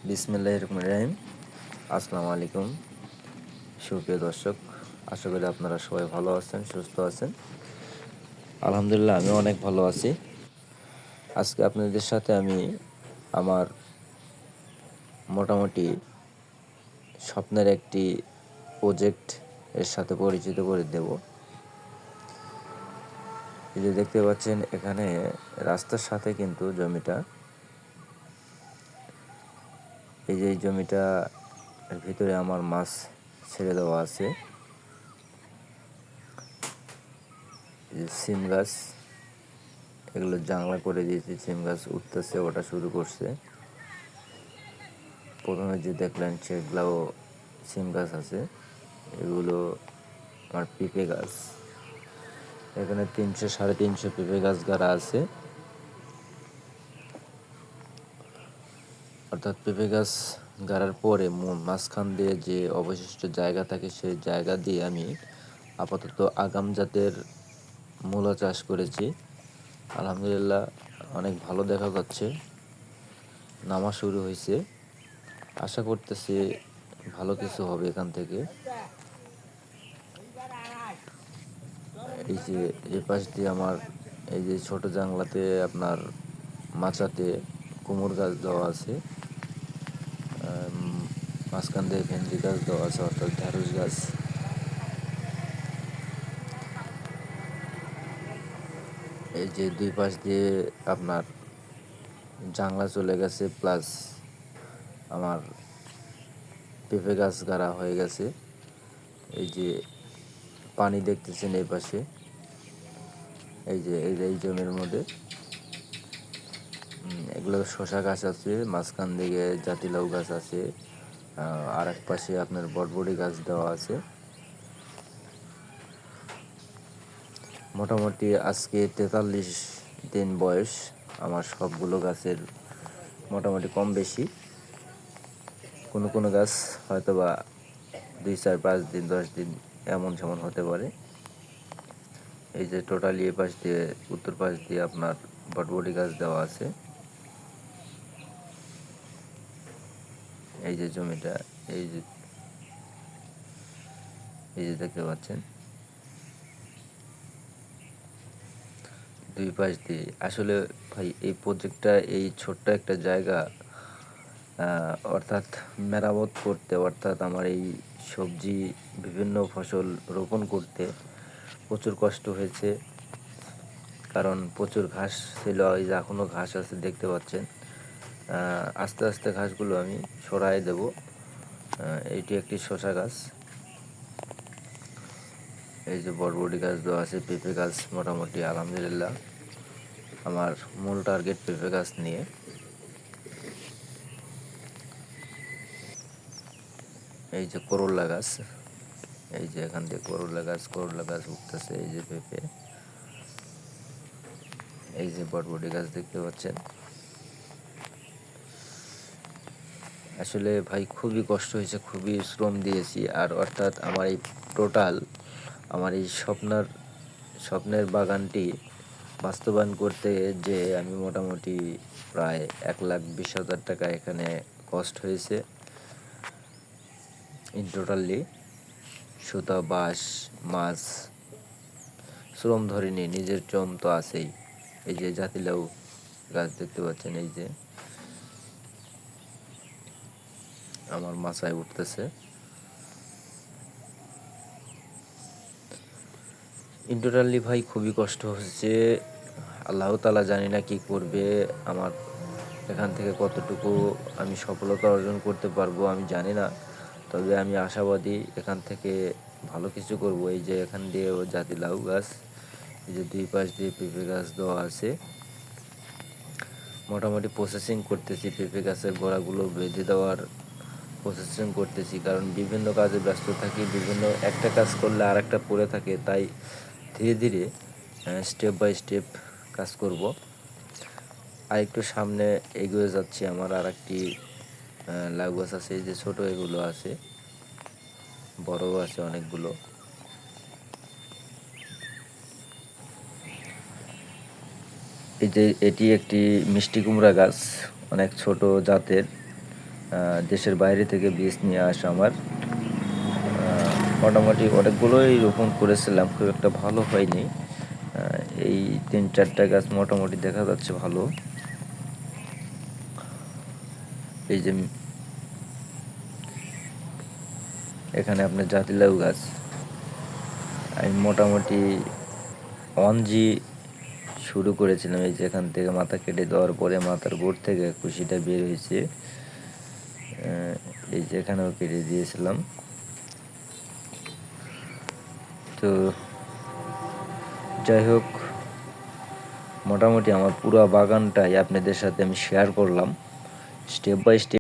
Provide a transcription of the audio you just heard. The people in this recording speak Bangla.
বিসমিল্লাহির রহমানির রহিম। আসসালামু আলাইকুম সুপ্রিয় দর্শক, আশা করি আপনারা সবাই ভালো আছেন, সুস্থ আছেন। আলহামদুলিল্লাহ, আমি অনেক ভালো আছি। আজকে আপনাদের সাথে আমি আমার মোটামুটি স্বপ্নের একটি প্রজেক্ট এর সাথে পরিচিত করে দেব। এই যে দেখতে পাচ্ছেন, এখানে রাস্তার সাথে কিন্তু জমিটা, এই যে জমিটা এর ভিতরে আমার মাছ ছেড়ে দেওয়া আছে। সিম গাছ, এগুলো জাংলা করে দিয়েছি, সিম গাছ উঠতেছে, ওটা শুরু করছে। প্রথমে যে দেখলেন সেগুলাও সিম গাছ আছে, এগুলো আমার পেঁপে গাছ। এখানে 300-350 পেঁপে গাছ গাড়া আছে। অর্থাৎ পেঁপে গাছ গাড়ার পরে মাঝখান দিয়ে যে অবশিষ্ট জায়গা থাকে, সেই জায়গা দিয়ে আমি আপাতত আগাম জাতের মূলা চাষ করেছি। আলহামদুলিল্লাহ, অনেক ভালো দেখা যাচ্ছে, নামা শুরু হয়েছে। আশা করতেছি ভালো কিছু হবে এখান থেকে। এই যে এই পাশ দিয়ে আমার এই যে ছোট জাংলাতে আপনার মাচাতে কুমড় গাছ দেওয়া আছে, মাঝখান দিয়ে ভেন্ডি গাছ দেওয়া আছে, অর্থাৎ ঢেঁড়স গাছ। এই যে দুই পাশ দিয়ে আপনার জাংলা চলে গেছে, প্লাস আমার পেঁপে গাছ গাড়া হয়ে গেছে। এই যে পানি দেখতেছেন এই পাশে, এই যে এই জমির মধ্যে এগুলো শসা গাছ আছে, মাঝখান দিকে জাতিলাউ গাছ আছে, আর এক পাশে আপনার বটবটি গাছ দেওয়া আছে। মোটামুটি আজকে 43 দিন বয়স আমার সবগুলো গাছের, মোটামুটি কম বেশি। কোনো কোনো গাছ হয়তো বা 2-4-5 দিন 10 দিন এমন যেমন হতে পারে। এই যে টোটালি এ পাশ দিয়ে উত্তর পাশ দিয়ে আপনার বটবটি গাছ দেওয়া আছে। এই যে জমিটা, এই যে দেখতে পাচ্ছেন, দুই পাশ দিয়ে আসলে ভাই এই প্রজেক্টটা, এই ছোট্ট একটা জায়গা, অর্থাৎ মেরামত করতে, অর্থাৎ আমার এই সবজি বিভিন্ন ফসল রোপণ করতে প্রচুর কষ্ট হয়েছে। কারণ প্রচুর ঘাস ছিল, এই যে এখনও ঘাস আছে দেখতে পাচ্ছেন। আস্তে আস্তে ঘাসগুলো আমি সরাই দেব। এইটি একটি শসা গাছ, এই যে বরবটি গাছ দেওয়া আছে, পেঁপে গাছ মোটামুটি আলহামদুলিল্লাহ আমার মূল টার্গেট পেঁপে গাছ নিয়ে। এই যে করল্লা গাছ, এই যে এখান থেকে করল্লা গাছ উঠতেছে, এই যে পেঁপে, এই যে বরবটি গাছ দেখতে পাচ্ছেন। আসলে ভাই খুবই কষ্ট হয়েছে, খুবই শ্রম দিয়েছি। আর অর্থাৎ আমার এই টোটাল আমার এই স্বপ্নের বাগানটি বাস্তবায়ন করতে যে আমি মোটামুটি প্রায় 1,20,000 টাকা এখানে কস্ট হয়েছে। ইন টোটালি সুতা, বাঁশ, মাছ, শ্রম ধরিনি, নিজের শ্রম তো আছেই। এই যে জাতিলাউ গাছ দেখতে পাচ্ছেন, এই যে আমার মাচায় উঠতেছে। ইন টোটালি ভাই খুবই কষ্ট হচ্ছে। আল্লাহ তাআলা জানি না কি করবে, আমার এখান থেকে কতটুকু আমি সফলতা অর্জন করতে পারবো আমি জানি না। তবে আমি আশাবাদী এখান থেকে ভালো কিছু করব। এই যে এখান দিয়েও জাতিলাউ গাছ, এই যে দুই পাশ দিয়ে পেঁপে গাছ দেওয়া আছে। মোটামুটি প্রসেসিং করতেছি, পেঁপে গাছের গোড়াগুলো বেঁধে দেওয়ার প্রসেসিং করতেছি, কারণ বিভিন্ন কাজে ব্যস্ত থাকি, বিভিন্ন একটা কাজ করলে আর একটা পড়ে থাকে, তাই ধীরে ধীরে স্টেপ বাই স্টেপ কাজ করব। আর একটু সামনে এগিয়ে যাচ্ছি, আমার আর একটি লাউ গাছ আছে, এই যে ছোট এগুলো আছে, বড়ও আছে অনেকগুলো। এই যে এটি একটি মিষ্টি কুমড়া গাছ, অনেক ছোট জাতের, দেশের বাইরে থেকে বীজ নিয়ে আসা আমার মোটামুটি অনেকগুলোই রোপণ করেছিলাম, খুব একটা ভালো হয়নি। এই 3-4টা গাছ মোটামুটি দেখা যাচ্ছে ভালো। এই যে এখানে আপনার জাতিলাউ গাছ আমি মোটামুটি 1G শুরু করেছিলাম। এই যে এখান থেকে মাথা কেটে দেওয়ার পরে মাথার গোড় থেকে কুশিটা বের হয়েছে। এই যে এখানেও কেটে দিয়েছিলাম। তো যাই হোক, মোটামুটি আমার পুরো বাগানটাই আপনাদের সাথে আমি শেয়ার করলাম স্টেপ বাই স্টেপ।